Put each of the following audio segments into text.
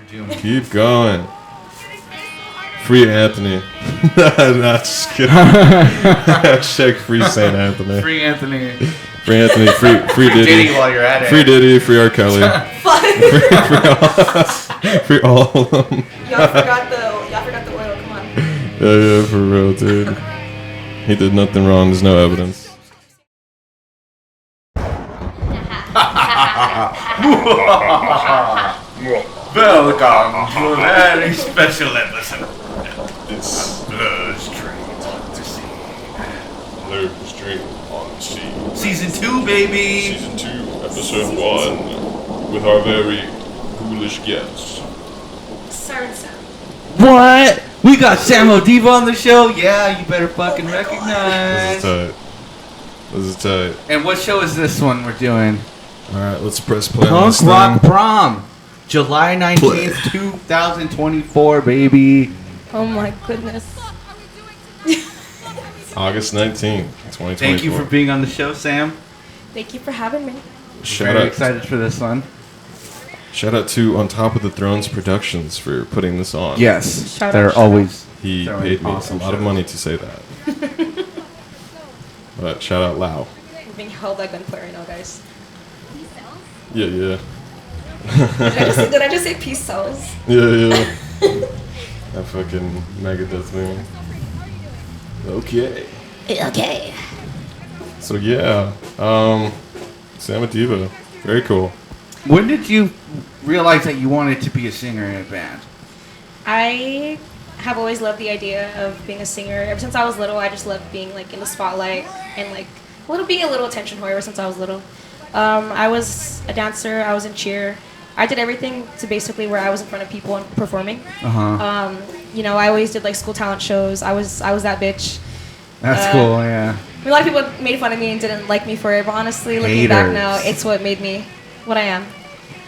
Keep going. Free Anthony. Nah, just kidding. Hashtag free St. Anthony. Free Anthony. Free Anthony. Free Diddy. While you're at it. Free Diddy. Free R. Kelly. free all of them. Y'all forgot the oil. Come on. Yeah, for real, dude. He did nothing wrong. There's no evidence. Welcome to a very special episode. It's Straight to see. Live Straight on the Sea. Season 2, baby. Season 2, Episode 1, with our very ghoulish guest. Siren sound. What? We got Samodiva on the show? Yeah, you better fucking recognize. This is tight. And what show is this one we're doing? Alright, let's press play on Punk this Rock thing. Prom. July 19th, 2024, baby. Oh my goodness. August 19th, 2024. Thank you for being on the show, Sam. Thank you for having me. Very excited for this one. Shout out to On Top of the Thrones Productions for putting this on. Yes, Shout they're out. always. He They're paid me awesome a lot of shows. money to say that. But shout out Lau. I'm being held at gunpoint right now, guys. Yeah. Did I just say peace cells? Yeah. That fucking Megadeth thing. Okay. Okay. So yeah, Samodiva, very cool. When did you realize that you wanted to be a singer in a band? I have always loved the idea of being a singer. Ever since I was little, I just loved being like in the spotlight and like being a little attention whore ever since I was little. I was a dancer. I was in cheer. I did everything to basically where I was in front of people and performing. I always did like school talent shows. I was that bitch. That's cool, yeah. A lot of people made fun of me and didn't like me for it, but honestly, looking back now, it's what made me what I am.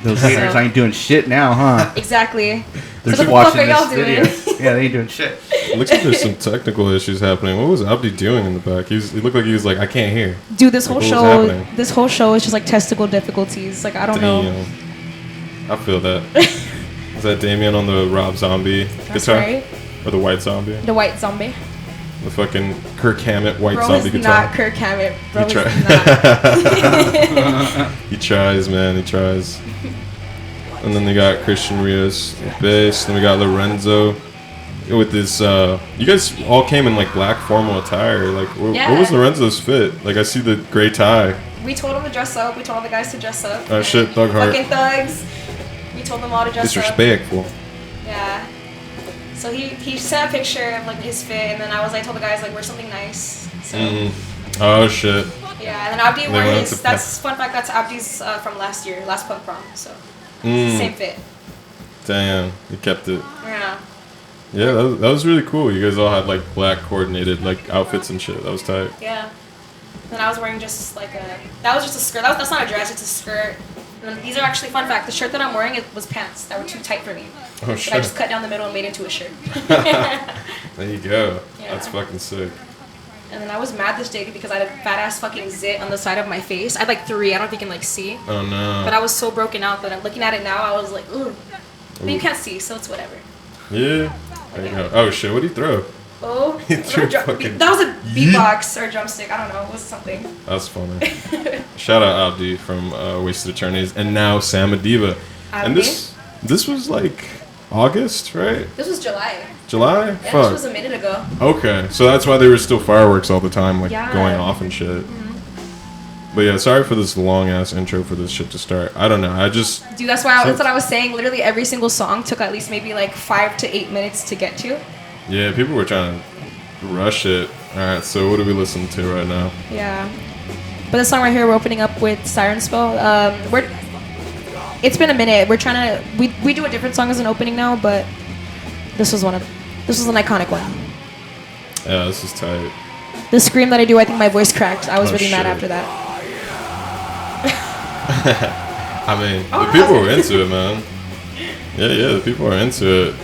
Those haters ain't doing shit now, huh? Exactly. They're So just what the fuck watching are y'all this doing? video. Yeah, they ain't doing shit. It looks like there's some technical issues happening. What was Abdi doing in the back? He looked like he was like, I can't hear. Dude, this Like, whole what was show, happening? this whole show is just like testicle difficulties. Like I don't know. Damn. I feel that. Is that Damien on the Rob Zombie That's guitar? right. Or the White Zombie? The white zombie. The fucking Kirk Hammett White Bro Zombie is guitar. not Kirk Hammett. Bro He is not. He tries, man. He tries. And then they got Christian Rios, bass. Then we got Lorenzo with this. You guys all came in like black formal attire. Like, what was Lorenzo's fit? Like, I see the gray tie. We told him to dress up. We told all the guys to dress up. Oh shit, Thug Heart. Fucking thugs. We told them all to dress up. Disrespectful. Yeah. So he sent a picture of like his fit, and then I told the guys like wear something nice. So Oh shit. yeah, and then Abdi They wore went his. to That's fun fact. That's Abdi's from last punk prom. So Mm. same fit. Damn, you kept it. Yeah. Yeah, that was really cool. You guys all had like black coordinated like outfits and shit. That was tight. Yeah. And I was wearing just like that was just a skirt. That's not a dress. It's a skirt. And then these are actually fun fact. The shirt that I'm wearing was pants that were too tight for me. Oh So I shit. just cut down the middle and made it into a shirt. There you go. Yeah. That's fucking sick. And then I was mad this day because I had a fat ass fucking zit on the side of my face. I had like 3. I don't know if you can like see. Oh no. But I was so broken out that I'm looking at it now. I was like, ooh. But you can't see, so it's whatever. Yeah. There you go. Oh shit, what did he throw? Oh. He threw fucking that was a beatbox or a drumstick. I don't know. It was something. That's funny. Shout out Abdi from Wasted Eternities and now Samodiva. And this was like August, right? This was July. July? Yeah, Fuck. this was a minute ago. Okay, so that's why there were still fireworks all the time, like Yeah. going off and shit. But yeah, sorry for this long ass intro for this shit to start. I don't know. I just Dude, that's what I was saying. Literally every single song took at least maybe like 5 to 8 minutes to get to. yeah, people were trying to rush it. All right, so what are we listening to right now? Yeah. But this song right here, we're opening up with Siren Spell. It's been a minute. We're trying to we do a different song as an opening now, but this was an iconic one. Yeah, this is tight. The scream that I do, I think my voice cracked. I was Oh, really mad shit. after that. I mean, the people were into it, man. Yeah, the people are into it.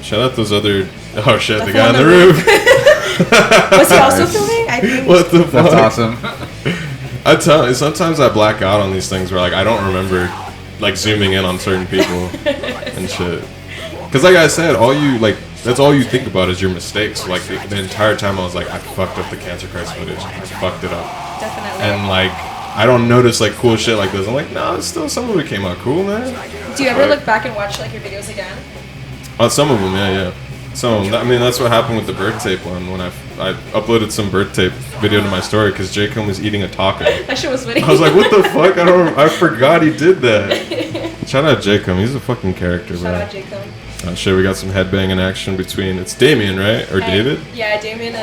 Shout out those other. Oh shit, the guy on the roof. Was he also filming? I think. What the fuck? That's awesome. I tell you, sometimes I black out on these things where like I don't remember like zooming in on certain people and shit. Because like I said, that's all you think about is your mistakes. Like the entire time I was like, I fucked up the Cancer Christ footage. I fucked it up. Definitely. And like, I don't notice like cool shit like this. I'm like, no, still some of it came out cool, man. Do you ever look back and watch like your videos again? Some of them, yeah. Some of them. I mean, that's what happened with the birth tape one when I uploaded some birth tape video to my story because Jacob was eating a taco. That shit was funny. I was like, what the fuck? I forgot he did that. Shout out Jacob. He's a fucking character, bro. Shout out Jacob. Oh shit, we got some headbanging action between, it's Damien, right? Or David? Yeah, Damien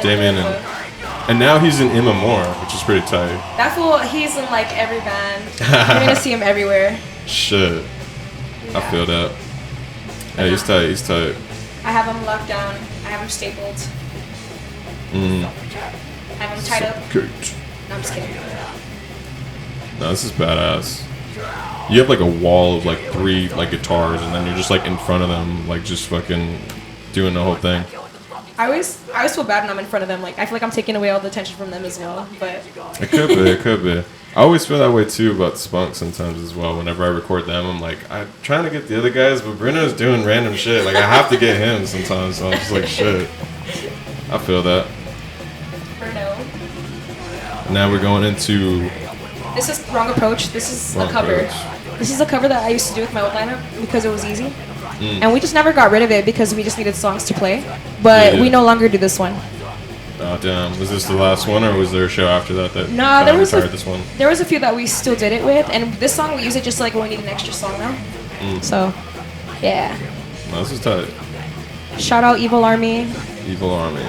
and now he's in Imma Moore, which is pretty tight. That fool, he's in like every band. You're gonna see him everywhere. Shit. I feel that. Yeah, he's tight. I have him locked down. I have him stapled. I have him tied up. Good. No, I'm just kidding. No, this is badass. You have like a wall of like 3 like guitars, and then you're just like in front of them, like just fucking doing the whole thing. I always feel bad when I'm in front of them. Like I feel like I'm taking away all the attention from them as well. But It could be. I always feel that way too about Spunk sometimes as well. Whenever I record them, I'm like, I'm trying to get the other guys, but Bruno's doing random shit. Like I have to get him sometimes, so I'm just like, shit. I feel that. Bruno. Now we're going into. This is Wrong Approach. This is Wrong a cover. Approach. This is a cover that I used to do with my old lineup because it was easy. And we just never got rid of it because we just needed songs to play. But we no longer do this one. Oh damn! Was this the last one, or was there a show after that that? No, there was this one. There was a few that we still did it with, and this song we use it just like when we need an extra song now. So, yeah. No, this is tight. Shout out Evil Army. Evil Army.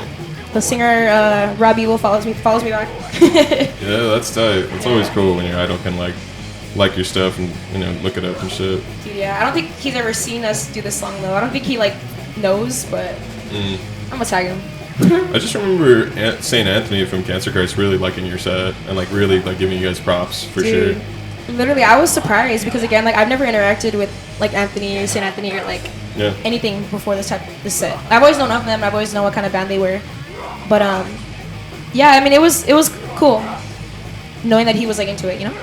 The singer Rob Evil follows me back. Yeah, that's tight. It's always cool when your idol can like your stuff and look it up and shit. Dude, yeah. I don't think he's ever seen us do this song though. I don't think he like knows, but I'm gonna tag him. I just remember St. Anthony from Cancer Christ really liking your set and like really like giving you guys props for Dude, sure. Literally, I was surprised because again, like I've never interacted with like Anthony or St. Anthony or like anything before this set. I've always known of them. I've always known what kind of band they were, but yeah. I mean, it was cool knowing that he was like into it, you know.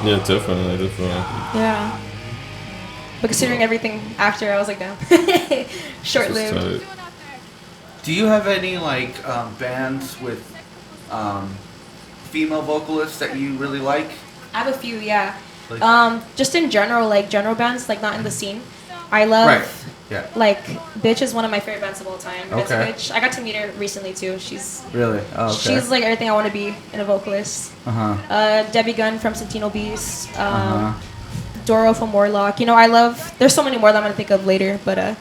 Yeah, definitely. Yeah. But considering everything after, I was like, damn. Short-lived. Do you have any like bands with female vocalists that you really like? I have a few, yeah. Like, just in general, like general bands, like not in the scene. I love, like B.D.O.T.S is one of my favorite bands of all time. Okay. Bitch. I got to meet her recently too. She's really, oh, okay. She's like everything I want to be in a vocalist. Debbie Gunn from Santino Beast. Doro from Warlock. You know, I love. There's so many more that I'm gonna think of later, but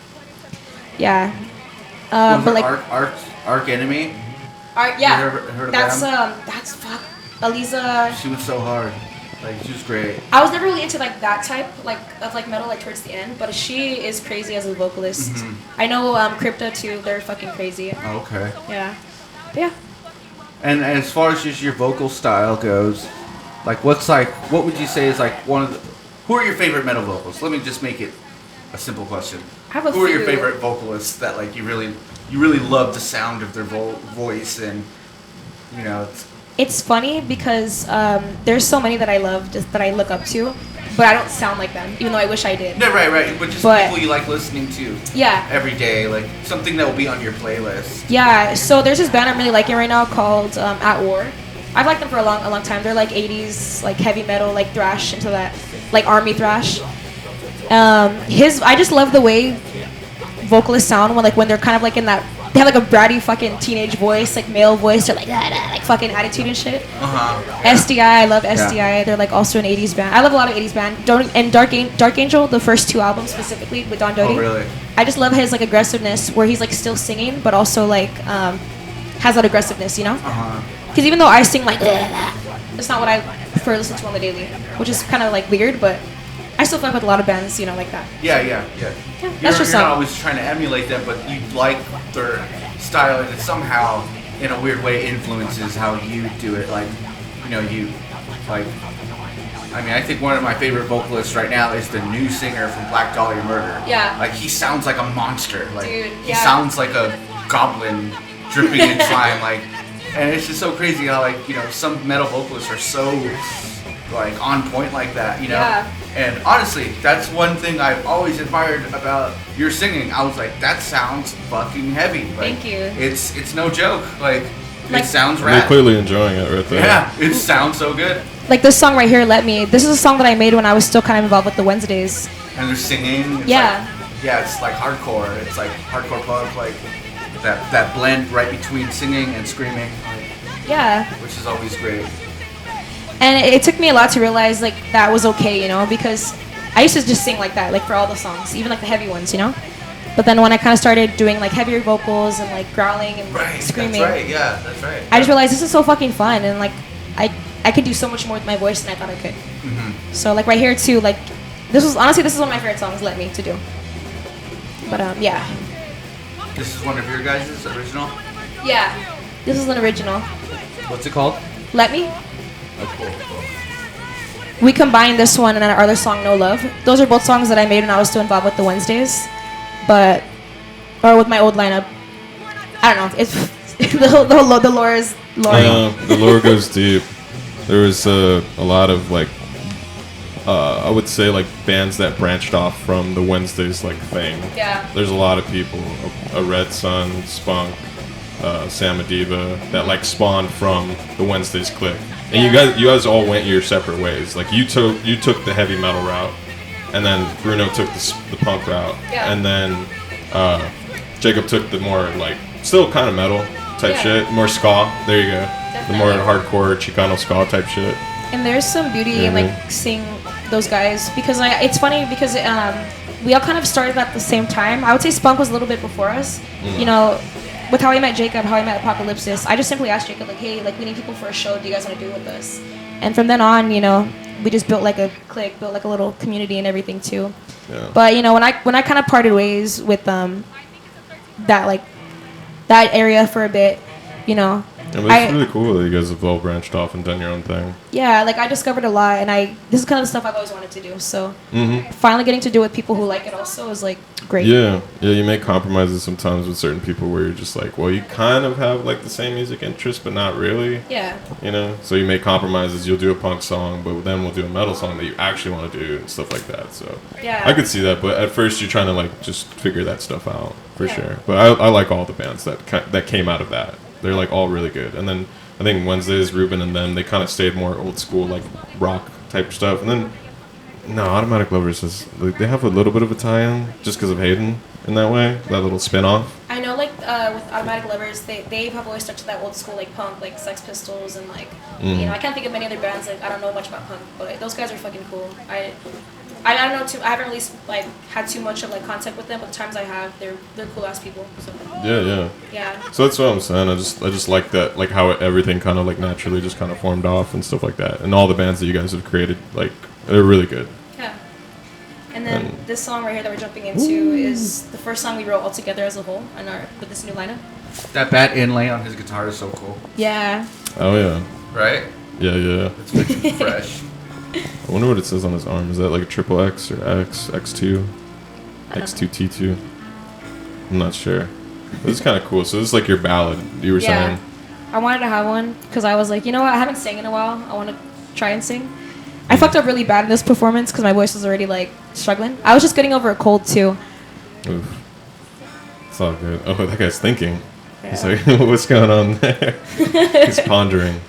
yeah. But like Arc Enemy. Art, yeah. You heard of that's fuck. Aliza. She was so hard. Like she was great. I was never really into like that type of metal like towards the end, but she is crazy as a vocalist. I know Crypta too. They're fucking crazy. Oh, okay. Yeah. But yeah. And as far as just your vocal style goes, like what would you say is like one of the who are your favorite metal vocals? Let me just make it a simple question. I have a Who are few. your favorite vocalists that like you really love the sound of their voice and you know It's funny because there's so many that I love that I look up to, but I don't sound like them, even though I wish I did. No, right. But people you like listening to. Yeah. Every day, like something that will be on your playlist. Yeah. So there's this band I'm really liking right now called At War. I've liked them for a long time. They're like 80s, like heavy metal, like thrash into that, like army thrash. I just love the way vocalists sound when they're kind of like in that. They have like a bratty fucking teenage voice, like male voice. They're like like fucking attitude and shit. SDI, I love SDI. Yeah. They're like also an 80s band. I love a lot of 80s band. And Dark Angel, the first 2 albums specifically with Don Doty. Oh really? I just love his like aggressiveness where he's like still singing, but also like has that aggressiveness, you know? Because even though I sing like, it's not what I prefer to listen to on the daily, which is kind of like weird, but I still fuck with a lot of bands, you know, like that. Yeah. That's just you're not always trying to emulate them, but you like their style, and it somehow, in a weird way, influences how you do it. Like, you know, I mean, I think one of my favorite vocalists right now is the new singer from Black Dahlia Murder. Yeah. Like, he sounds like a monster. Like, dude, he sounds like a goblin dripping in slime. Like, and it's just so crazy how, like, you know, some metal vocalists are so like on point like that, you know. Yeah. And honestly, that's one thing I've always admired about your singing. I was like, that sounds fucking heavy. Like, Thank you. It's no joke. Like Like- it sounds They're rad. clearly enjoying it right there. Yeah, it sounds so good. Like this song right here, Let Me. This is a song that I made when I was still kind of involved with the Wednesdays. And they're singing. It's Yeah. like, yeah, it's like hardcore. It's like hardcore punk, like that blend right between singing and screaming, Yeah. which is always great. And it took me a lot to realize like that was okay, you know, because I used to just sing like that, like for all the songs, even like the heavy ones, you know. But then when I kind of started doing like heavier vocals and like growling and Right. screaming, That's right. Yeah, that's right. I just realized this is so fucking fun, and like I could do so much more with my voice than I thought I could. So like right here too, like this is one of my favorite songs, Let Me, to do. But yeah. This is one of your guys' original. Yeah. This is an original. What's it called? Let Me. Oh, cool. We combined this one and our other song, No Love. Those are both songs that I made when I was still involved with the Wednesdays, or with my old lineup. I don't know. It's the lore is lore. The lore goes deep. There was a lot of like, I would say like bands that branched off from the Wednesdays like thing. Yeah. There's a lot of people, a Red Sun, Spunk, Samodiva, that like spawned from the Wednesdays clique. And you guys all went your separate ways. Like you took the heavy metal route, and then Bruno took the punk route, Yeah. and then Jacob took the more like still kind of metal type Yeah. shit, more ska. There you go. The more Definitely. hardcore Chicano ska type shit. And there's some beauty in Mhm. like seeing those guys, because it's funny because we all kind of started at the same time. I would say Spunk was a little bit before us. You know, with how I met Jacob, how I met Apocalypsis, I just simply asked Jacob like, hey, like we need people for a show. Do you guys want to do it with us? And from then on, you know, we just built like a clique, built like a little community and everything too. Yeah. But you know, when I kind of parted ways with that area for a bit, you know, Yeah, but it's really cool that you guys have all branched off and done your own thing. yeah, like I discovered a lot, and this is kind of the stuff I've always wanted to do. So finally getting to do it with people who like it also is like great. Yeah, you make compromises sometimes with certain people where you're just like, well, you kind of have like the same music interest, but not really. Yeah. You know, so you make compromises. You'll do a punk song, but then we'll do a metal song that you actually want to do and stuff like that. So Yeah. I could see that, but at first you're trying to like just figure that stuff out for Yeah. sure. But I like all the bands that came out of that. They're like all really good. And then I think Wednesdays, Ruben and them, they kind of stayed more old school like rock type stuff. And then no, Automatic Lovers is like, they have a little bit of a tie-in just because of Hayden in that way, that little spin-off. I know, like with Automatic Lovers, they have always stuck to that old school like punk, like Sex Pistols, and like you know, I can't think of many other bands. Like I don't know much about punk, but those guys are fucking cool. I don't know too. I haven't really like had too much of like contact with them, but the times I have, they're cool ass people. So Yeah. yeah. So that's what I'm saying. I just like that, like how everything kind of like naturally just kind of formed off and stuff like that. And all the bands that you guys have created, like they're really good. Yeah. And then this song right here that we're jumping into is the first song we wrote all together as a whole with this new lineup. That bat inlay on his guitar is so cool. Yeah. Oh yeah. Right? Yeah. It's fucking fresh. I wonder what it says on his arm. Is that like a triple X or X, X2, X2T2? I'm not sure. This is kind of cool. So this is like your ballad, you were saying. I wanted to have one because I was like, you know what? I haven't sang in a while. I want to try and sing. I fucked up really bad in this performance because my voice was already like struggling. I was just getting over a cold too. Oof. It's all good. Oh, that guy's thinking. Yeah. He's like, what's going on there? He's pondering.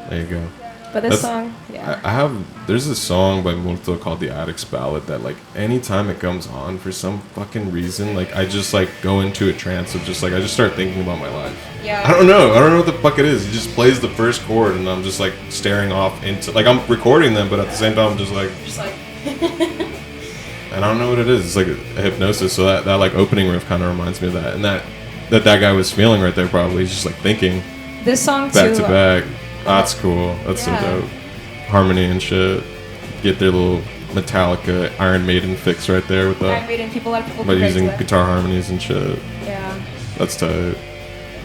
There you go. But this song, yeah. There's a song by Multo called The Addict's Ballad that like anytime it comes on for some fucking reason, like I just like go into a trance of just like, I just start thinking about my life. Yeah. I don't know what the fuck it is. He just plays the first chord and I'm just like staring off into, like I'm recording them, but at the same time I'm just like. And I don't know what it is. It's like a hypnosis. So that like opening riff kind of reminds me of that. And that guy was feeling right there probably. He's just like thinking. This song back too. to back. That's cool. That's so dope. Harmony and shit. Get their little Metallica Iron Maiden fix right there with that. Iron Maiden, a lot of people By compare it using to that. guitar harmonies and shit. Yeah. That's tight.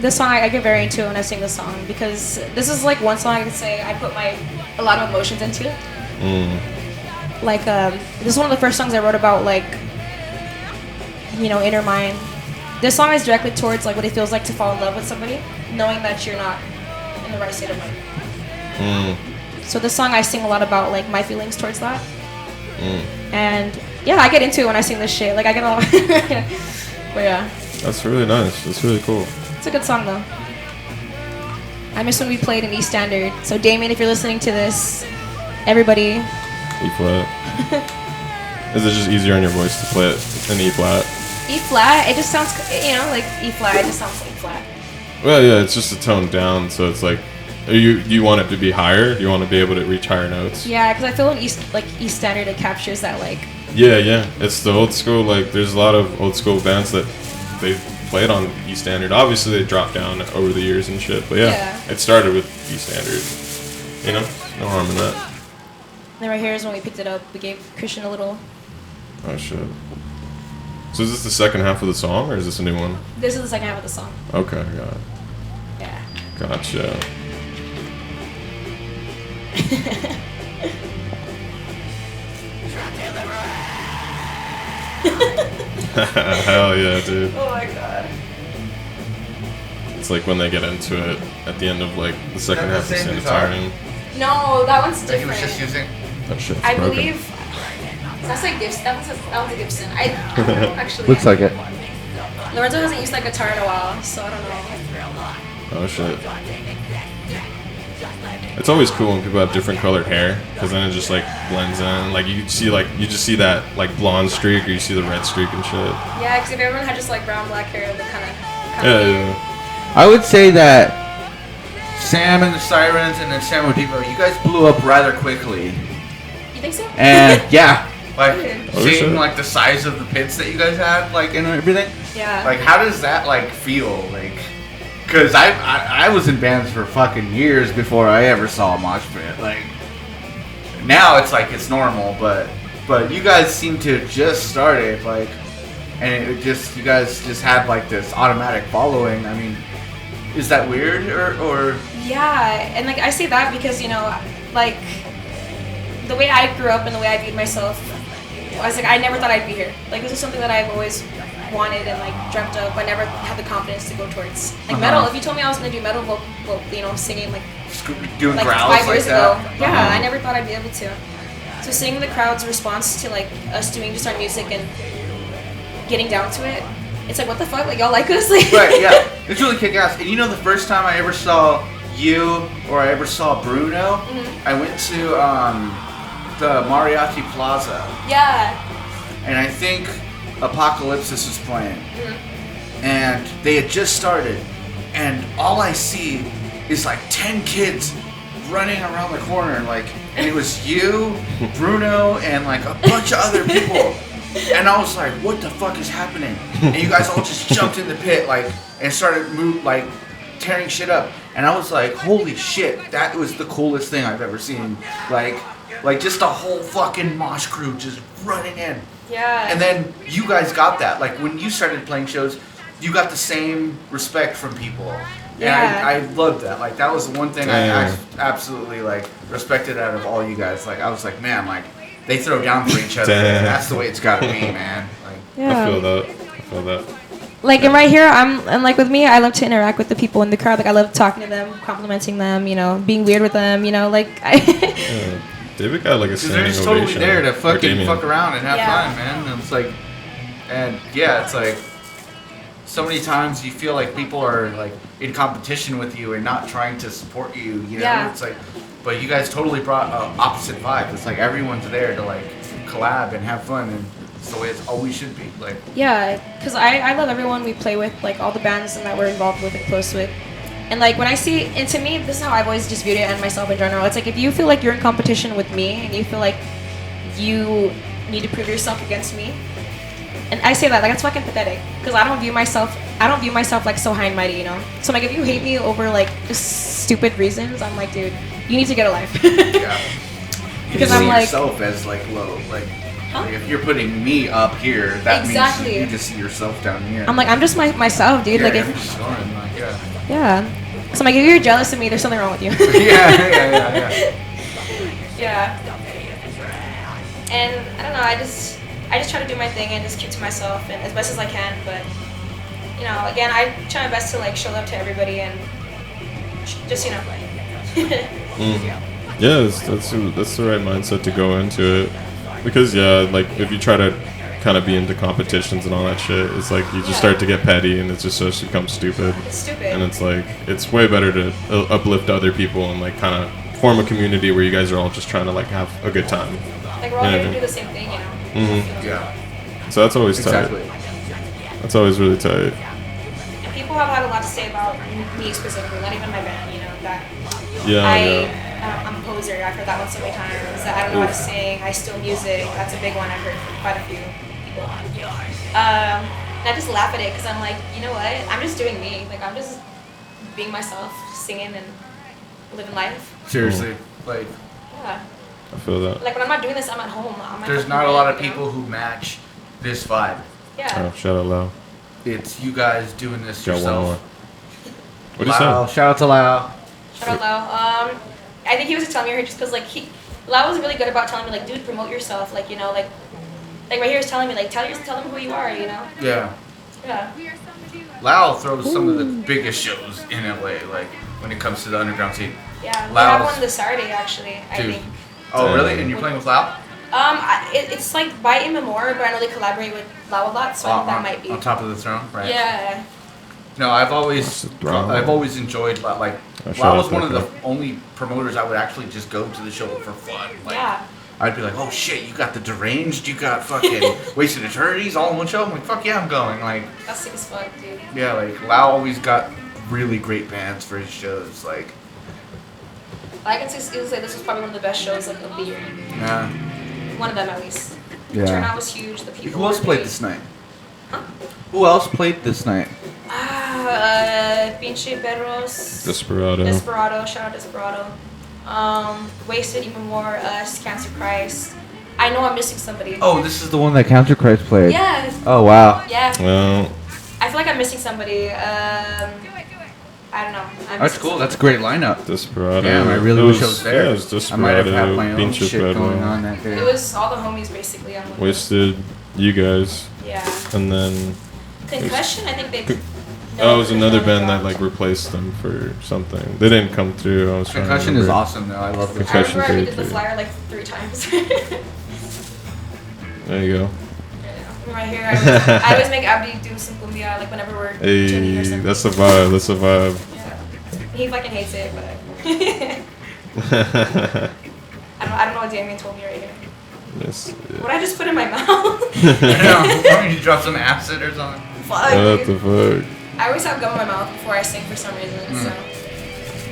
This song, I get very into it when I sing this song because this is like one song I can say I put a lot of emotions into. Like, this is one of the first songs I wrote about, like, you know, inner mind. This song is directly towards, like, what it feels like to fall in love with somebody, knowing that you're not in the right state of mind. So this song I sing a lot about like my feelings towards that. And yeah, I get into it when I sing this shit. Like I get all. But yeah. That's really nice. That's really cool. It's a good song though. I miss when we played in E standard. So Damien, if you're listening to this, everybody. E flat. Is it just easier on your voice to play it in E flat? E flat. It just sounds, like E flat. It just sounds like flat. Well, yeah, it's just a tone down, so it's like, you want it to be higher? You want to be able to reach higher notes? Yeah, because I feel in E standard it captures that like. Yeah, it's the old school. Like, there's a lot of old school bands that they played on E standard. Obviously, they dropped down over the years and shit. But yeah. It started with E standard. No harm in that. And then right here is when we picked it up. We gave Christian a little. Oh shit. So is this the second half of the song, or is this a new one? This is the second half of the song. Okay, got it. Yeah. Gotcha. Hell yeah, dude. Oh my god. It's like when they get into it at the end of like the second half of Sanitarium. No, that one's That he different. was just using. That shit's I broken. believe that's like Gibson. That one's a Gibson. I don't know, actually. Looks like it. Lorenzo hasn't used that guitar in a while, so I don't know. Oh shit. It's always cool when people have different colored hair, because then it just like blends in. Like you just see that like blonde streak, or you see the red streak and shit. Yeah, because if everyone had just like brown black hair, it would kind of. Yeah. I would say that Sam and the Sirens and then Samodiva, you guys blew up rather quickly. You think so? And yeah, like Oh, seeing shit. like the size of the pits that you guys had, like and everything. Yeah. Like, how does that like feel? Like, cause I was in bands for fucking years before I ever saw a mosh pit. Like, now it's like it's normal, but you guys seem to have just started, like, and you guys just had like this automatic following. I mean, is that weird or? Yeah, and like I say that because like the way I grew up and the way I viewed myself, I was like I never thought I'd be here. Like this is something that I've always wanted and like dreamt of. I never had the confidence to go towards like metal. If you told me I was gonna do metal, singing like doing like growls 5 years like that. ago, yeah, I never thought I'd be able to. So seeing the crowd's response to like us doing just our music and getting down to it, it's like what the fuck, like y'all like us, like Right, yeah, it's really kick ass. And the first time I ever saw you or I ever saw Bruno, I went to the Mariachi Plaza. Yeah. And I think Apocalypsis was playing. And they had just started. And all I see is like 10 kids running around the corner. Like, and it was you, Bruno, and like a bunch of other people. And I was like, what the fuck is happening? And you guys all just jumped in the pit like and started tearing shit up. And I was like, holy shit, that was the coolest thing I've ever seen. Like just a whole fucking mosh crew just running in. Yeah. And then you guys got that. Like when you started playing shows, you got the same respect from people. Yeah. And I loved that. Like that was the one thing I absolutely like respected out of all you guys. Like I was like, man, like they throw down for each other. And that's the way it's gotta be, man. Like Yeah. I feel that. Like, and right here, and like with me, I love to interact with the people in the crowd. Like, I love talking to them, complimenting them, being weird with them, like, Yeah. David got like a they're standing just totally ovation. there to Or fucking Damien. fuck around and have Yeah. fun, man. And it's like, and yeah, it's like, so many times you feel like people are like in competition with you and not trying to support you, Yeah. It's like, but you guys totally brought an opposite vibe. It's like everyone's there to like collab and have fun, and it's the way it's always should be. Like, yeah, because I love everyone we play with, like, all the bands that we're involved with and close with. And, like, when I see, and to me, this is how I've always just viewed it and myself in general. It's like, if you feel like you're in competition with me and you feel like you need to prove yourself against me, and I say that, like, it's fucking pathetic. Because I don't view myself, like, so high and mighty, So, like, if you hate me over, like, just stupid reasons, I'm like, dude, you need to get a life. yeah, you Because just I'm see like- yourself as like low. Like, Huh? like if you're putting me up here, that Exactly. means you just see yourself down here. I'm like, I'm just myself, dude. yeah, Like, you're if, just going, like, yeah. yeah. So, I'm like, if you're jealous of me, there's something wrong with you. yeah. Yeah. And I don't know, I just try to do my thing and just keep to myself and as best as I can, but again, I try my best to like show love to everybody and just Yeah, that's the right mindset to go into it. Because like if you try to kind of be into competitions and all that shit, it's like you just start to get petty and it just starts to become stupid. It's stupid. And it's like it's way better to uplift other people and like kind of form a community where you guys are all just trying to like have a good time. Like we're all here to do the same thing, you know. Mm-hmm. Yeah. So that's always Exactly. tight. That's always really tight. And people have had a lot to say about me specifically, not even my band, you know, that I'm a poser. I've heard that one so many times. That I don't know how to sing. I steal music. That's a big one I've heard from quite a few people. And I just laugh at it because I'm like, you know what? I'm just doing me. Like I'm just being myself, singing and living life. Seriously, like Yeah. I feel that. Like when I'm not doing this, I'm at home. there's not a lot of people who match this vibe. Yeah. Oh, shout out Lau. It's you guys doing this Got one more. yourself. What do you say? Shout out to Lau. Shout out Lau. I think he was just telling me here just because like Lau was really good about telling me like, dude, promote yourself. Like, you know, like right here he's telling me like, tell them who you are, you know. Yeah. Yeah. Lau throws some of the biggest shows in LA, like when it comes to the underground scene. Yeah. We Lau's- have one this Saturday actually. I Dude. think. Oh, really? And you're playing with Lau? It's like by Immemore, but I know they collaborate with Lau a lot, so I think that might be. On top of the throne, right? Yeah. No, I've always throne. enjoyed like shout Lau out was to one of that the only promoters I would actually just go to the show for fun. Like, Yeah. I'd be like, oh shit, you got the Deranged, you got fucking Wasted Eternities all in one show. I'm like, fuck yeah, I'm going. Like, That's sick as fuck, dude. yeah, like Lau always got really great bands for his shows. Like, I can easily say this was probably one of the best shows of the year. yeah. One of them at least. Yeah. The turnout was huge. The people. Who else were played big. this night? Huh? Who else played this night? Pinche Bedros. Desperado. Desperado. Shout out Desperado. Wasted even more. Us. Cancer Christ. I know I'm missing somebody. Oh, this is the one that Counter Christ played. Yeah. Oh wow. Yeah. Well, I feel like I'm missing somebody. I don't know. That's cool. That's a great lineup. Desperado. Damn, I really wish I was there. Yeah, it was I might have had Desperado. my own Pinche shit going on Pedro. that day. It was all the homies basically on one. Wasted. You guys. Yeah. And then. Concussion. I think they. Oh, it was another band that like replaced them for something. They didn't come through. I was trying to Concussion is remember. awesome though. I love this. I Concussion. remember I did the too. flyer like 3 times. There you go. Right here, I always make Abdi do some cumbia, like whenever we're tuning or Hey, something. that's the vibe. That's the vibe. Yeah. He fucking hates it, but I don't know what Damien told me right here. Yes. What I just put in my mouth? Why don't you drop some acid or something? Fuck, What dude. the fuck? I always have gum in my mouth before I sing for some reason. So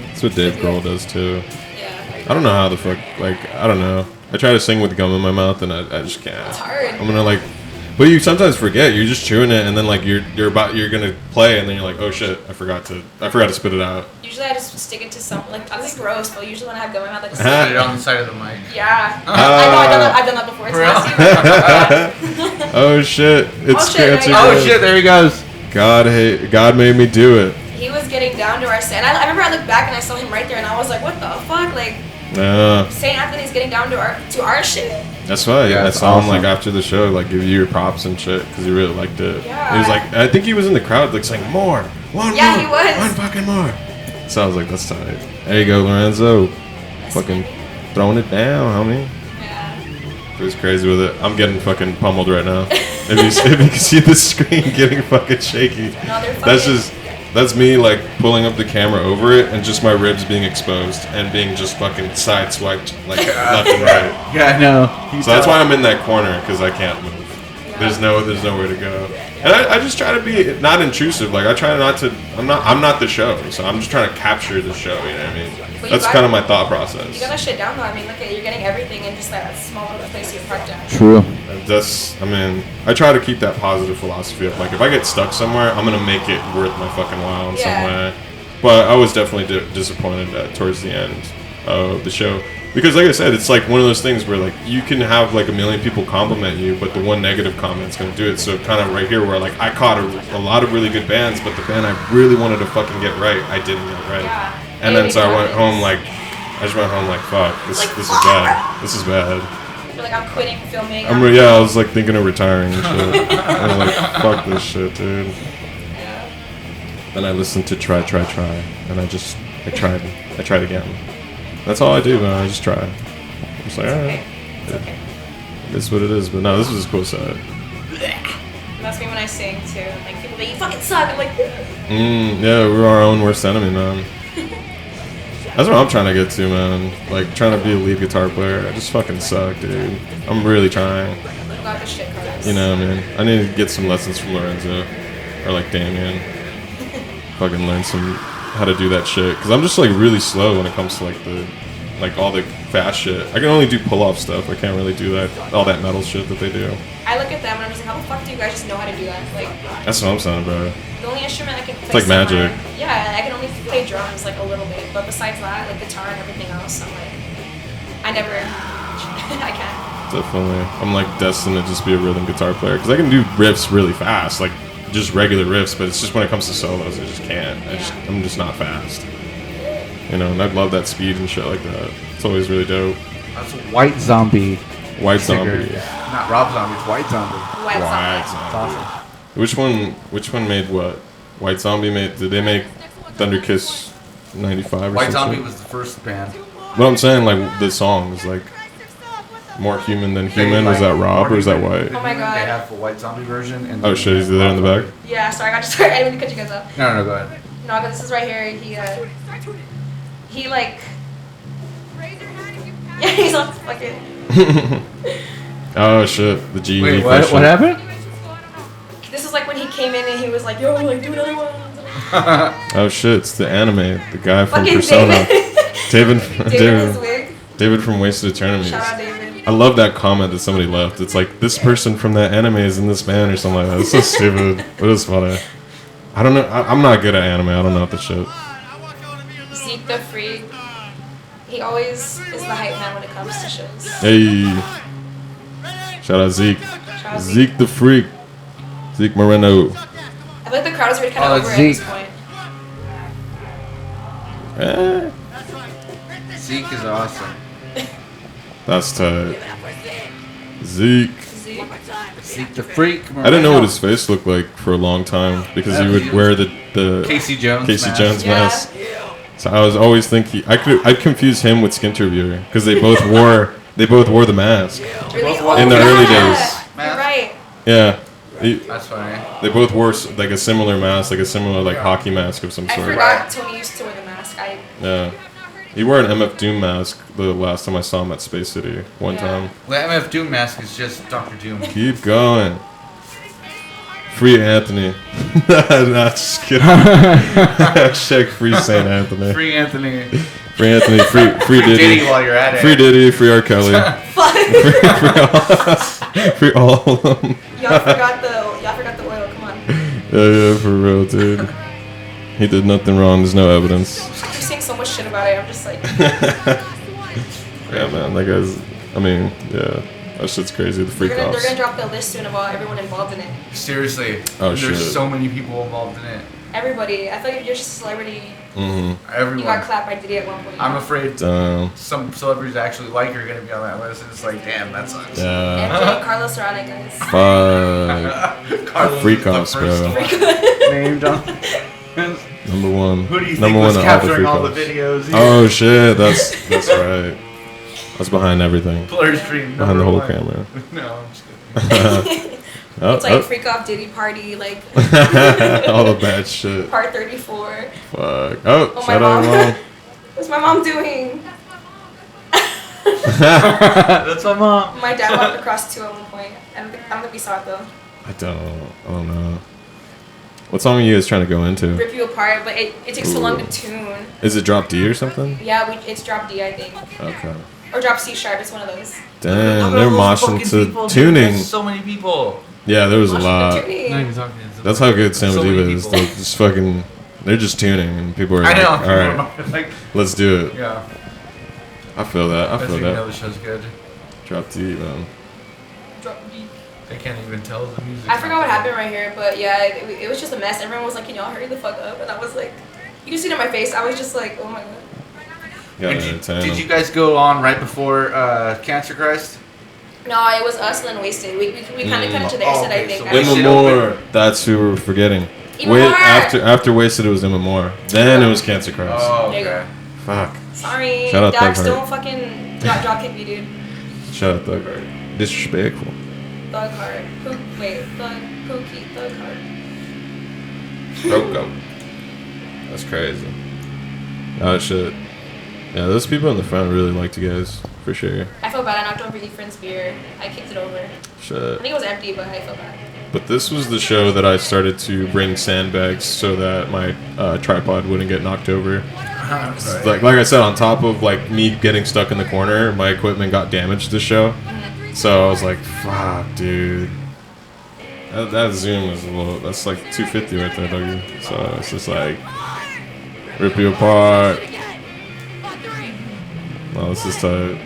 That's what Dave Grohl does too. yeah, I don't know how the fuck. Like I don't know. I try to sing with gum in my mouth and I just can't. it's hard. I'm gonna like. But you sometimes forget. You're just chewing it, and then like you're gonna play, and then you're like, oh shit, I forgot to spit it out. Usually I just stick it to some like this is gross, but usually when I have gum in my mouth, I just Put it on the side of the mic. yeah. I know I've done that before. It's For real? nasty. Oh shit, it's Oh, shit, cancer. there you Oh go. shit, there he goes. God made me do it. He was getting down to our set. And I remember I looked back and I saw him right there, and I was like, what the fuck, like. Yeah, St. Anthony's getting down to our shit. that's why. Yeah, I that's saw him awesome. like after the show, like give you your props and shit because he really liked it. Yeah. He was like, I think he was in the crowd like saying more, one Yeah, more, he was. one fucking more. So I was like, that's tight. There you go, Lorenzo. Fucking throwing it down, homie. Yeah. He was crazy with it. I'm getting fucking pummeled right now. if you can see the screen getting fucking shaky. No, they're That's fucking- that's me like pulling up the camera over it and just my ribs being exposed and being just fucking sideswiped like left and right. Yeah, I know. So that's why I'm in that corner because I can't move. There's nowhere to go. And I just try to be not intrusive. Like I try not to. I'm not the show. So I'm just trying to capture the show. You know what I mean? But you That's got- kind of my thought You process. got that shit down though. I mean, look at you're getting everything in just that small little place you're parked at. True. I mean, I try to keep that positive philosophy of like, if I get stuck somewhere, I'm gonna make it worth my fucking while in some Yeah. way. But I was definitely disappointed towards the end of the show because, like I said, it's like one of those things where like you can have like a million people compliment you, but the one negative comment's gonna do it. So kind of right here, where like I caught a lot of really good bands, but the band I really wanted to fucking get right, I didn't get right. Yeah. And then so I went home like, fuck, this is bad. This is bad. You're like, I'm quitting filming. I was like thinking of retiring and shit. I was like, fuck this shit, dude. Yeah. Then I listened to Try, and I tried again. That's all I do, man. I just try. I'm just like, alright. It's okay. It's what it is. But no, this was a cool side. That's me when I sing too. Like people be, you fucking suck. I'm like, Yeah, we're our own worst enemy, man. That's what I'm trying to get to, man. Like, trying to be a lead guitar player. I just fucking suck, dude. I'm really trying. got the shit cards. You know, man. I need to get some lessons from Lorenzo. Or, like, Damien. Fucking learn how to do that shit. Because I'm just, like, really slow when it comes to, like, all the fast shit. I can only do pull-off stuff. I can't really do all that metal shit that they do. I look at them and I'm just like, how the fuck do you guys just know how to do that? Like, that's what I'm saying, bro. The only instrument I can play. It's like magic. Yeah, I can only play drums like a little bit, but besides that, like guitar and everything else, I'm like, I never, I can't. Definitely, I'm like destined to just be a rhythm guitar player because I can do riffs really fast, like just regular riffs. But it's just when it comes to solos, I just can't. I'm just not fast. You know, and I'd love that speed and shit like that. It's always really dope. That's White Zombie. White Zombie. Not Rob Zombie, it's White Zombie. White Zombie. That's awesome. Which one made what? White Zombie did they make Thunder Kiss 95 or White something? Zombie was the first band. What I'm saying, like the songs, like More Human Than Human, was that Rob or is that White? Oh my god. They have a White Zombie version. And Oh shit, is he there in the back? Yeah, sorry, I got distracted. I didn't mean to cut you guys off. No, go ahead. No, but this is right here. He like. Yeah, he's on fucking. Oh shit, the GED Wait, question. what happened? This is like when he came in and he was like, yo, like, do another one. Oh shit, it's the anime, the guy from Fucking Persona. David his wig. David from Wasted Eternities. Shout out David. I love that comment that somebody left. It's like, this person from that anime is in this band or something like that. It's so stupid. But it's funny. I don't know. I'm not good at anime. I don't know what the shit. Zeke the Freak. He always is the hype man when it comes to shows. Hey. Shout out Zeke. Zeke the Freak. Zeke Moreno. I feel like the crowd is already kind of over Zeke. at this point. Zeke is awesome. That's tight. Zeke. Zeke the Freak. I didn't know what his face looked like for a long time because he would wear the Casey Jones Jones mask. So I was always thinking I'd confuse him with Skinterviewer because they both wore the mask Really? in the early days. You're right. Yeah. That's funny. They both wore like a similar mask, like a similar like hockey mask of some I sort. forgot Tony used to wear the mask. Yeah. He wore an MF Doom mask the last time I saw him at Space City one time. The MF Doom mask is just Dr. Doom. Keep going. Free Anthony. Nah, just kidding. Check free Saint Anthony. Free Anthony. Free Anthony. Free Diddy. while you're at it. Free Diddy. Free R. Kelly. free all of them. Y'all forgot the oil. Come on. Yeah, for real, dude. He did nothing wrong. There's no evidence. You're saying so much shit about it. I'm just like. Yeah, man. That guy's. I mean, yeah. That shit's crazy. The freak They're offs. gonna drop the list soon about everyone involved in it. Seriously. Oh, There's shit. so many people involved in it. Everybody. I thought if you're just a celebrity, you Everyone. got clapped by Diddy at one point. I'm afraid Damn. some celebrities I actually like are going to be on that list. And it's like, damn, that sucks. Yeah. MJ, Carlos Serrano, guys. Fuck. Carlos Freak is the offs, first bro. named on. Number one. Who do you think Number was one capturing all the freak offs. videos? Oh shit, that's right. That's behind everything. Blur stream. Behind the whole one. camera. No, I'm just kidding. It's like Freak Off Diddy Party, like. all the bad shit. Part 34. Fuck. Oh, Oh, my shout out mom. mom. What's my mom doing? That's my mom. My dad walked across two at one point. I don't think we saw it though. I don't know. What song are you guys trying to go into? Rip You Apart, but it takes so long to tune. Is it drop D or something? Yeah, it's drop D, I think. Okay. Or drop C sharp, it's one of those. Damn, Look at they're all those moshing fucking to people, dude. tuning. There's so many people. Yeah, there was a Moshing lot. to tuning. Not even talking to That's how good so Samodiva many is. people. Like, just fucking, they're just tuning, and people are I like, know. all right, Like, let's do it. yeah. I feel that. I That's feel how you know that. the show's good. Drop D, man. Drop D. They can't even tell the music. I forgot what happened right here, but yeah, it was just a mess. Everyone was like, can y'all hurry the fuck up? And I was like, you can see it in my face. I was just like, oh my god. Did you guys go on right before Cancer Christ? No, it was us and then Wasted. We kind of cut into their set, I think. so I Wasted- Imamore. That's who we're forgetting. Imamore! After Wasted, it was Imamore. Then it was Cancer Christ. Oh, There you okay. Fuck. Sorry, Shout out Dax, Thug don't Heart. fucking drop kick me, dude. Shout out Thug Heart. Disrespectful. Thug Heart. Thug Heart. Roko. That's crazy. Oh shit. Yeah, those people in the front really liked you guys, for sure. I feel bad. I knocked over Efren's beer. I kicked it over. I Shit. think it was empty, but I feel bad. But this was the show that I started to bring sandbags so that my tripod wouldn't get knocked over. Right. Like I said, on top of like me getting stuck in the corner, my equipment got damaged this show. So I was like, fuck, dude. That zoom is a little, that's like 250 right there, doggy. So it's just like, rip you apart. Oh, this is tight.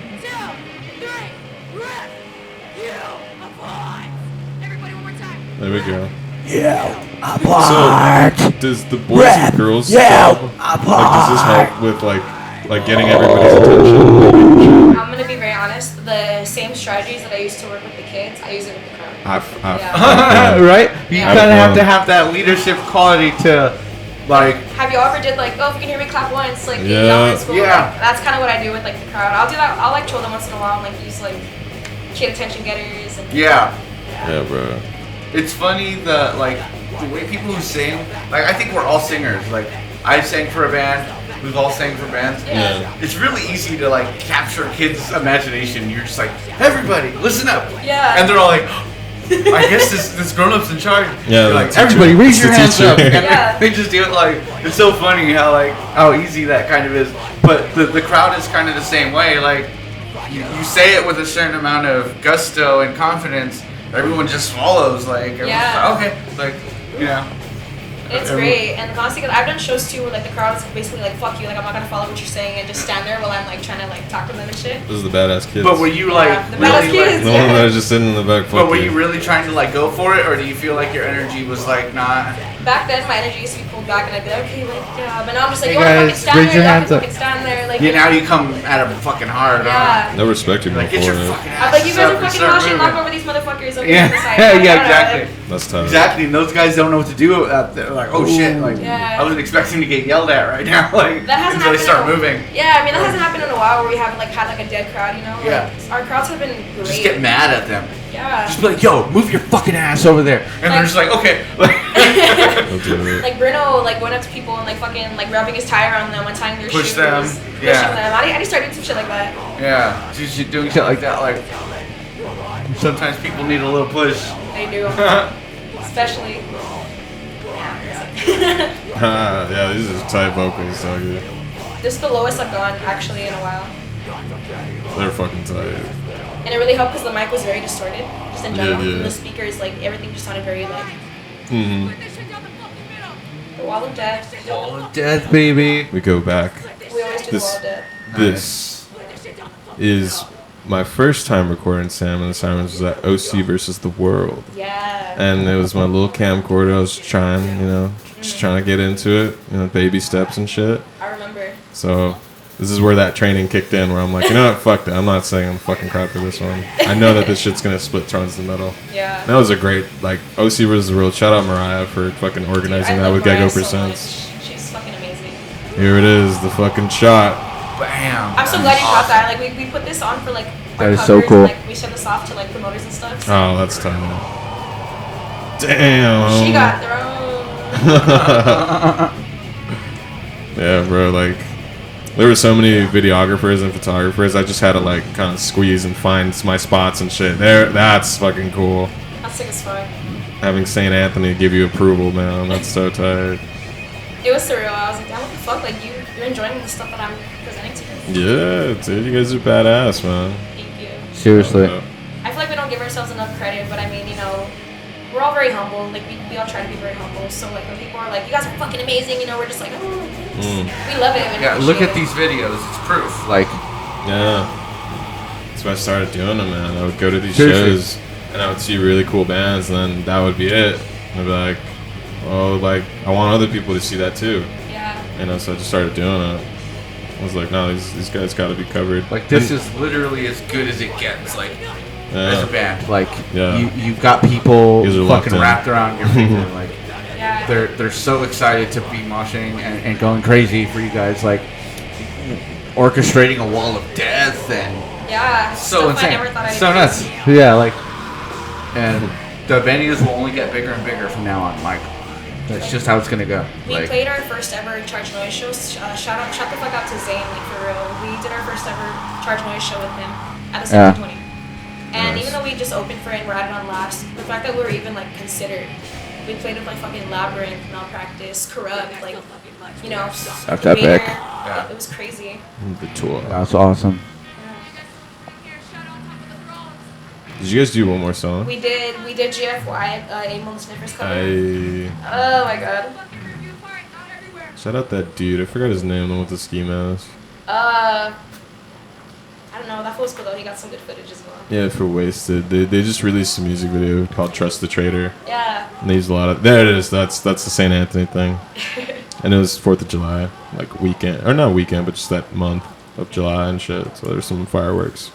There we go. So, does the boys and girls club, like, does this help with like getting everybody's attention? I'm gonna be very honest. The same strategies that I used to work with the kids, I use it with the crowd. Right? You Yeah. kind of have to have that leadership quality to, like, Have you ever did like, oh, if you can hear me, clap once, like Yeah. in elementary school? Yeah. Like, that's kind of what I do with like the crowd. I'll do that. I'll like troll them once in a while, and, like use like kid attention getters. And, yeah. Yeah, bro. It's funny the way people who sing, like, I think we're all singers. Like, I sang for a band. We've all sang for bands. Yeah. It's really easy to like capture kids' imagination. You're just like, everybody, listen up. Yeah. And they're all like, I guess this grown-up's in charge. Yeah, You're the like, teacher. everybody, raise It's your the hands teacher. up. And Yeah. they just do it like, it's so funny how easy that kind of is. But the crowd is kind of the same way. Like, you say it with a certain amount of gusto and confidence. Everyone just follows. Like, everyone's Yeah. like, okay, like, you know. It's great, and honestly, because I've done shows too where like the crowd is basically like, "Fuck you," like I'm not gonna follow what you're saying, and just stand there while I'm like trying to like talk to them and shit. This is the badass kids. But were you like Yeah, the badass really kids. the one that was just sitting in the back. but were fuck you really trying to like go for it, or do you feel like your energy was like not? Back then, my energy used to be pulled back, and I'd be like, "Okay, like, yeah," but now I'm just like, Hey "You wanna fucking guys, stand raise there? your You hands can up. fucking stand there." Like, Yeah, now you come at them fucking hard. yeah. No respect you Like, before get your it. fucking I'm ass like, you guys are up and fucking start rushing, knock moving. over these motherfuckers. Okay, Yeah, to the side. yeah, Like, exactly. That's tough. Exactly, and those guys don't know what to do out there. Like, oh shit, like, Yeah. I wasn't expecting to get yelled at right now. Like, That hasn't until they happened start in a- moving. Yeah, I mean that hasn't happened in a while where we haven't like had like a dead crowd, you know? Like, Yeah. our crowds have been great. Just get mad at them. Yeah. Just be like, yo, move your fucking ass over there. And they're just like, okay. Like, Don't do it. Like Bruno, like going up to people and like fucking like rubbing his tire on them, untying their Push shoes, them, pushing yeah. them. I need to start doing some shit like that. yeah, just doing shit like that. Like, sometimes people need a little push. They do, especially. Yeah, these are tight vocals, doggy. This is the lowest I've gone actually in a while, They're fucking tight. and it really helped because the mic was very distorted, just in general. Yeah. And the speakers, like everything, just sounded very like Mm-hmm. the wall of death. Wall of death, baby. We go back. We always do This- the wall of death. This is my first time recording Sam and the Sirens was at OC versus the World. Yeah. And it was my little camcorder. I was trying, just trying to get into it, baby steps and shit. I remember. So this is where that training kicked in, where I'm like, you know what, fuck that. I'm not saying I'm fucking crap for this one. I know that this shit's gonna split tons to metal. Yeah. That was a great, like, OC versus the World. Shout out Mariah for fucking organizing I that love with Mariah Gecko so Percents. much. She's fucking amazing. Here it is, the fucking shot. Bam. I'm so glad you caught that. Like we put this on for like our That is so covers, cool. And, like we send this off to like promoters and stuff. So Oh, that's tight. Damn. she got thrown. Yeah, bro, like, there were so many videographers and photographers. I just had to, like, kind of squeeze and find my spots and shit. That's fucking cool. That's sick as fuck. Having St. Anthony give you approval, man. That's so tight. It was surreal. I was like, damn, what the fuck? Like you're enjoying the stuff that I'm presenting to you. Yeah, dude, you guys are badass, man. Thank you. Seriously. I feel like we don't give ourselves enough credit, but I mean, we're all very humble. Like we all try to be very humble. So like when people are like, you guys are fucking amazing, we're just like, oh, thanks. We love it. and Yeah, appreciate look at it. these videos. It's proof. Like, Yeah. That's why I started doing them, man. I would go to these Seriously. shows, and I would see really cool bands, and then that would be it. And I'd be like, oh, like, I want other people to see that too. Yeah. So I just started doing it. I was like, no, these guys got to be covered. like this And- is literally as good as it gets. Like, yeah. as a band. Like, Yeah. you've got people You guys are locked fucking in. wrapped around your finger. Like, Yeah. they're so excited to be moshing and going crazy for you guys. Like, orchestrating a wall of death and Yeah. so stuff I insane, never thought I'd so do. nuts. Yeah, like, and the venues will only get bigger and bigger from now on. Like, that's just how it's gonna go. We Like, played our first ever Charge Noise show. Shout the fuck out to Zane, like for real. We did our first ever Charge Noise show with him at the 720. And Nice. even though we just opened for it and we're at it on last, the fact that we were even like considered, we played with like fucking Labyrinth, Malpractice, Corrupt, like, you know, That's epic. Yeah. It was crazy. The tour. That's awesome. Did you guys do one more song? We did GFY, Amon Sniffers cover. Oh my god. Shout out that dude. I forgot his name, the one with the ski mask. I don't know, that was cool though, he got some good footage as well. Yeah, for Wasted. They just released a music video called Trust the Traitor. Yeah. And they used a lot of... There it is. That's the St. Anthony thing. And it was 4th of July, like weekend. Or not weekend, but just that month of July and shit. So there's some fireworks.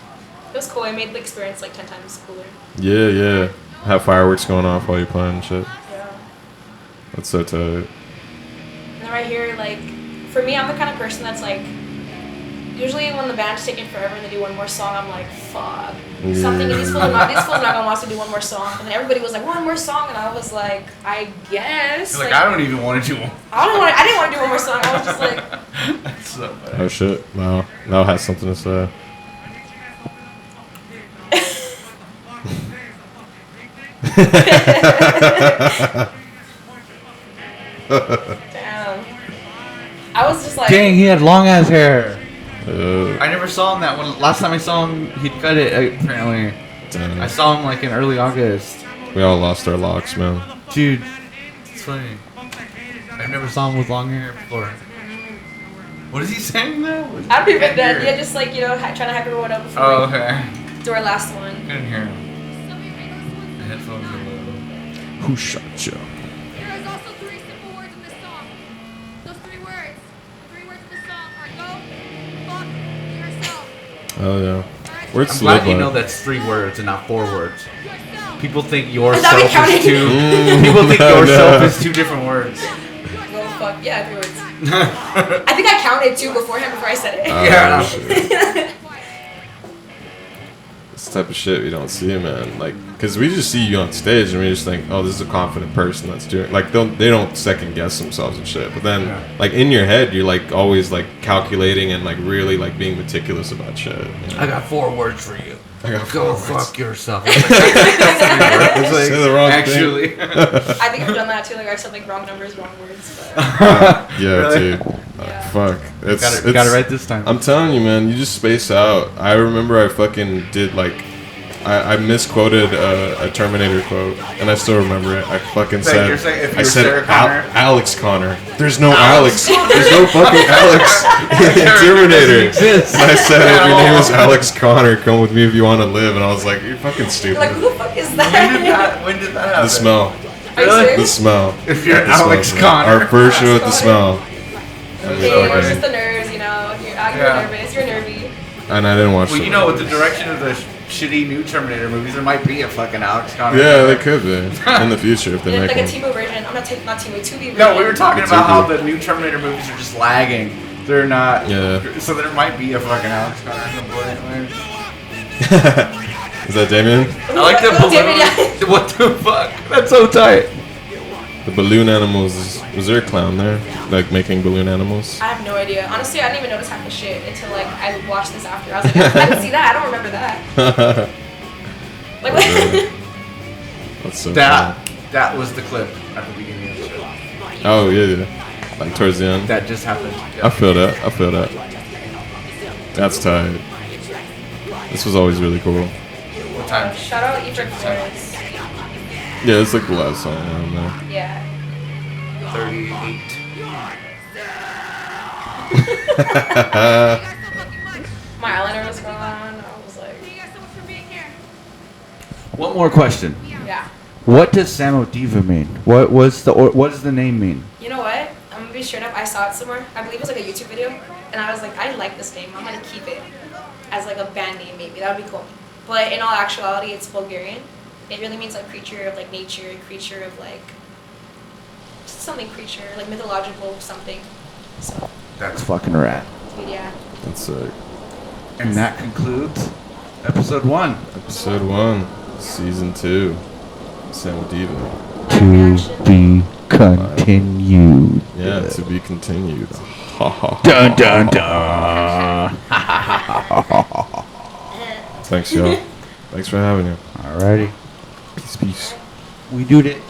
It was cool, it made the experience like 10 times cooler. Yeah. Have fireworks going off while you're playing and shit. Yeah. That's so tight. And then right here, like, for me, I'm the kind of person that's like, usually when the band's taking forever and they do one more song, I'm like, fuck. Something, these fools are not gonna want us to do one more song. And then everybody was like, one more song, and I was like, I guess. you're like, I don't even want to do one. I didn't want to do one more song. I was just like, That's so funny. Oh shit. Wow. Now has something to say. damn. I was just like, Dang, he had long ass hair. I never saw him that one. Last time I saw him, he'd cut it, apparently. Damn. I saw him like in early August. We all lost our locks, man. Dude, it's funny. I never saw him with long hair before. What is he saying though? I don't even Can't know. hear Yeah, it. just like, you know, trying to hype everyone up before Oh, we okay. do our last one. Couldn't hear him. The headphones are low. Who shot you? There is also 3 simple words in this song. Those 3 words, the 3 words in this song are go, fuck, yourself. Oh yeah. Where'd I'm Slip glad you know at? that's 3 words and not 4 words. Yourself. People think Is yourself that is counting? two. People think No, yourself no. is 2 different words. Go fuck. Yeah, 3 words. I think I counted 2 beforehand before I said it. Yeah. Shit. This type of shit we don't see, man. Like, cause we just see you on stage and we just think, oh, this is a confident person that's doing. Like, they don't second guess themselves and shit. But then, Yeah. like in your head, you're like always like calculating and like really like being meticulous about shit. You know? I got 4 words for you. I got Go 4 words. fuck yourself. It's like, It's like, say the wrong thing. actually. I think I've done that too. Like I've said like wrong numbers, wrong words. But Yeah, Really? dude. Yeah. Fuck. It's got it right this time. I'm telling you, man. You just space out. I remember I fucking did like. I misquoted a Terminator quote, and I still remember it. I fucking You're said, saying if you I were said Sarah Connor? Alex Connor. There's no Alex. There's no fucking Alex in Terminator. exists. And I said, if At your name all. is Alex Connor, come with me if you want to live. And I was like, you're fucking stupid. like, who the fuck is When did that? that happen? The smell. Are you Really? The serious? smell. If you're The smell, Alex man. Connor. Our first show at the smell. Okay, it's just the nerves, you know. You're Yeah. nervous. You're nervy. And I didn't watch Well, it. you know, with the direction of the shitty new Terminator movies, there might be a fucking Alex Connor. Yeah, they could be in the future if they It's make like a one. Timo version. I'm not Timo, Tubi version. No, we were talking It's about how okay. the new Terminator movies are just lagging. They're not. Yeah. So there might be a fucking Alex Connor at some point. Is that Damien? I like the Oh, David, balloon. yeah. What the fuck? That's so tight. The balloon animals. Was there a clown there? Like making balloon animals? I have no idea. Honestly, I didn't even notice half the shit until like I watched this after. I was like, I didn't see that. I don't remember that. Like, That's so That was the clip at the beginning of the show. funny. Oh yeah. Like towards the end. That just happened. I feel that. That's tight. This was always really cool. What time? shout out Efric Flores. Yeah, it's like the last song on there. Yeah. 38. My eyeliner was gone. I was like, Thank you guys so much for being here. One more question. yeah. What does Samodiva mean? What does the name mean? You know what? I'm gonna be straight up. I saw it somewhere. I believe it was like a YouTube video, and I was like, I like this name. I'm gonna keep it as like a band name, maybe. That would be cool. But in all actuality, it's Bulgarian. It really means like creature of like nature, creature of like something creature, like mythological something. So, That's fucking rad. dude, yeah. That's sick. And that concludes episode 1. Episode 1, season 2, Samodiva. To be continued. Yeah, to be continued. Dun dun dun. Thanks, y'all. Thanks for having you. Alrighty. Peace, peace. We do it.